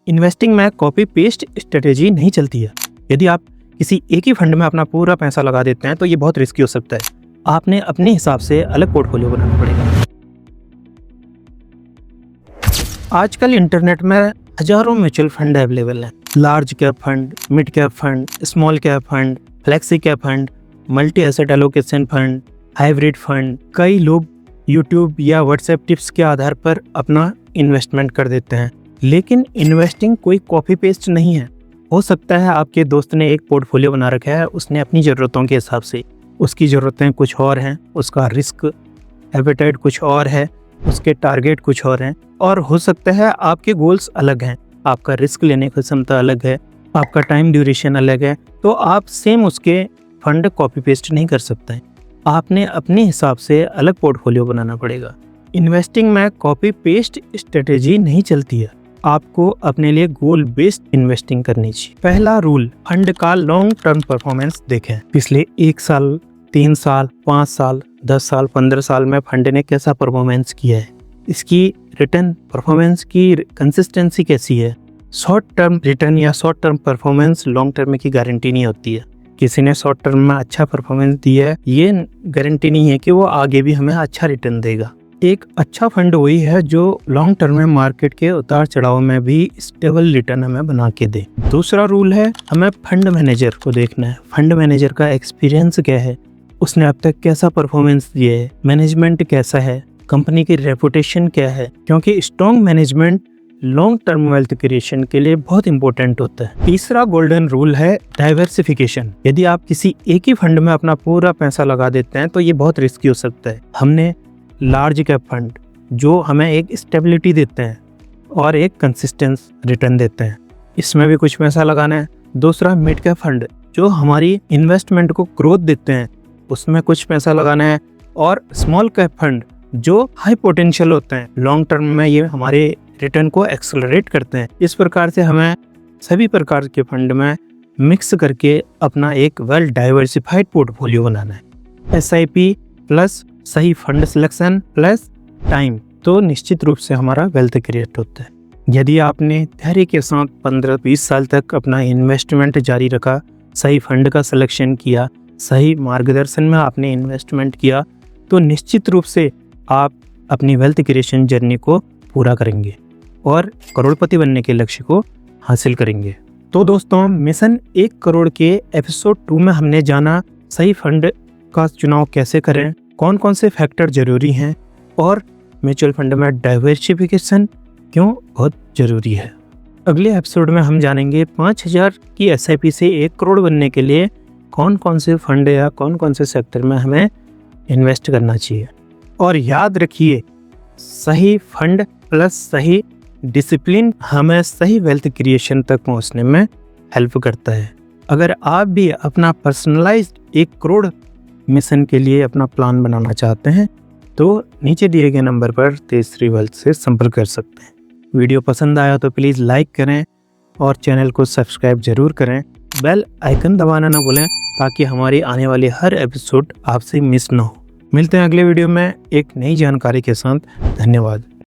Investing में copy paste strategy नहीं चलती है। यदि आप किसी एक ही फंड में अपना पूरा पैसा लगा देते हैं तो ये बहुत रिस्की हो सकता है। आपने अपने हिसाब से अलग पोर्टफोलियो बनाना पड़ेगा। आजकल इंटरनेट में हजारों म्यूचुअल फंड अवेलेबल हैं। Large cap fund, mid cap fund, small cap fund, flexi cap fund, multi asset allocation fund, hybrid fund. कई लोग यूट्यूब या व्हाट्सएप टिप्स के आधार पर अपना इन्वेस्टमेंट कर देते हैं, लेकिन इन्वेस्टिंग कोई कॉपी पेस्ट नहीं है। हो सकता है आपके दोस्त ने एक पोर्टफोलियो बना रखा है, उसने अपनी ज़रूरतों के हिसाब से, उसकी ज़रूरतें कुछ और हैं, उसका रिस्क एपेटाइट कुछ और है, उसके टारगेट कुछ और हैं, और हो सकता है आपके गोल्स अलग हैं, आपका रिस्क लेने की क्षमता अलग है, आपका टाइम ड्यूरेशन अलग है। तो आप सेम उसके फंड कॉपी पेस्ट नहीं कर सकते हैं। आपने अपने हिसाब से अलग पोर्टफोलियो बनाना पड़ेगा। इन्वेस्टिंग में कॉपी पेस्ट स्ट्रेटेजी नहीं चलती है। आपको अपने लिए गोल बेस्ड इन्वेस्टिंग करनी चाहिए। पहला रूल, फंड का लॉन्ग टर्म परफॉर्मेंस देखें। पिछले 1 साल, 3 साल, 5 साल, 10 साल, 15 साल में फंड ने कैसा परफॉर्मेंस किया है, इसकी रिटर्न परफॉर्मेंस की कंसिस्टेंसी कैसी है। शॉर्ट टर्म रिटर्न या short term performance long term की गारंटी नहीं होती है। किसी ने शॉर्ट टर्म में अच्छा परफॉर्मेंस दिया है, ये गारंटी नहीं है कि वो आगे भी हमें अच्छा रिटर्न देगा। एक अच्छा फंड वही है जो लॉन्ग टर्म में मार्केट के उतार चढ़ाव में भी स्टेबल रिटर्न हमें बना के दे। दूसरा रूल है, हमें फंड मैनेजर को देखना है। फंड मैनेजर का एक्सपीरियंस क्या है, उसने अब तक कैसा परफॉर्मेंस दिया है, मैनेजमेंट कैसा है, कंपनी की रेपुटेशन क्या है, क्योंकि strong management long term wealth creation के लिए बहुत इंपॉर्टेंट होता है। तीसरा गोल्डन रूल है डाइवर्सिफिकेशन। यदि आप किसी एक ही फंड में अपना पूरा पैसा लगा देते हैं तो ये बहुत रिस्की हो सकता है। हमने लार्ज कैप फंड जो हमें एक स्टेबिलिटी देते हैं और एक कंसिस्टेंस रिटर्न देते हैं, इसमें भी कुछ पैसा लगाना है। दूसरा मिड कैप फंड जो हमारी इन्वेस्टमेंट को ग्रोथ देते हैं, उसमें कुछ पैसा लगाना है। और स्मॉल कैप फंड जो हाई पोटेंशियल होते हैं, लॉन्ग टर्म में ये हमारे रिटर्न को एक्सेलरेट करते हैं। इस प्रकार से हमें सभी प्रकार के फंड में मिक्स करके अपना एक वेल डाइवर्सिफाइड पोर्टफोलियो बनाना है। SIP प्लस सही फंड सिलेक्शन प्लस टाइम, तो निश्चित रूप से हमारा वेल्थ क्रिएट होता है। यदि आपने धैर्य के साथ 15-20 साल तक अपना इन्वेस्टमेंट जारी रखा, सही फंड का सिलेक्शन किया, सही मार्गदर्शन में आपने इन्वेस्टमेंट किया, तो निश्चित रूप से आप अपनी वेल्थ क्रिएशन जर्नी को पूरा करेंगे और करोड़पति बनने के लक्ष्य को हासिल करेंगे। तो दोस्तों, मिशन 1 करोड़ के एपिसोड 2 में हमने जाना सही फंड का चुनाव कैसे करें, कौन कौन से फैक्टर जरूरी हैं और म्यूचुअल फंड में डाइवर्सिफिकेशन क्यों बहुत ज़रूरी है। अगले एपिसोड में हम जानेंगे 5000 की SIP से 1 करोड़ बनने के लिए कौन कौन से फंड या कौन कौन से सेक्टर में हमें इन्वेस्ट करना चाहिए। और याद रखिए, सही फंड प्लस सही डिसिप्लिन हमें सही वेल्थ क्रिएशन तक पहुंचने में हेल्प करता है। अगर आप भी अपना पर्सनलाइज्ड 1 करोड़ मिशन के लिए अपना प्लान बनाना चाहते हैं तो नीचे दिए गए नंबर पर तेजश्री वेल्थ से संपर्क कर सकते हैं। वीडियो पसंद आया तो प्लीज़ लाइक करें और चैनल को सब्सक्राइब जरूर करें। बेल आइकन दबाना ना भूलें ताकि हमारी आने वाली हर एपिसोड आपसे मिस ना हो। मिलते हैं अगले वीडियो में एक नई जानकारी के साथ। धन्यवाद।